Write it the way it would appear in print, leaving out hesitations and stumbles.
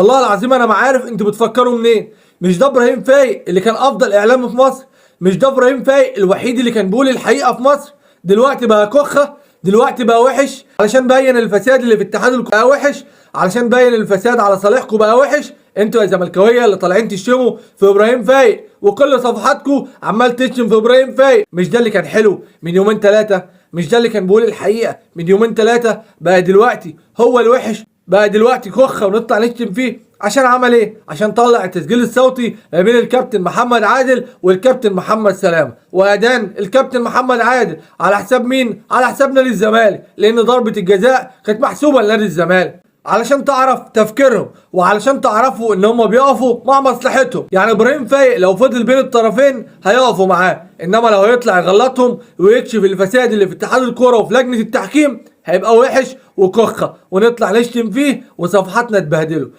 والله العظيم انا ما عارف انتوا بتفكروا منين. مش ده ابراهيم فايق اللي كان افضل اعلامي في مصر؟ مش ده ابراهيم فايق الوحيد اللي كان بيقول الحقيقه في مصر؟ دلوقتي بقى كخه، دلوقتي بقى وحش علشان بين الفساد اللي في اتحاد الكوره بقى وحش، علشان بين الفساد على صالحكم بقى وحش. انتوا يا زملكاويه اللي طالعين تشتموا في ابراهيم فايق وكل صفحاتكم عمال تشتم في ابراهيم فايق. مش ده اللي كان حلو من يومين ثلاثه؟ مش ده اللي كان بيقول الحقيقه من يومين ثلاثه؟ بقى دلوقتي هو الوحش، بقى دلوقتي كخه ونطلع نشتم فيه عشان عمل ايه؟ عشان طلع التسجيل الصوتي ما بين الكابتن محمد عادل والكابتن محمد سلامه، وادان الكابتن محمد عادل على حساب مين؟ على حساب نادي الزمالك، لان ضربه الجزاء كانت محسوبه لنادي الزمالك. علشان تعرف تفكيرهم وعلشان تعرفوا ان هم بيقفوا مع مصلحتهم. يعني ابراهيم فايق لو فضل بين الطرفين هيقفوا معاه، انما لو هيطلع يغلطهم ويكشف الفساد اللي في اتحاد الكوره وفي لجنه التحكيم هيبقى وحش وكخه ونطلع نشتم فيه وصفحاتنا تبهدله.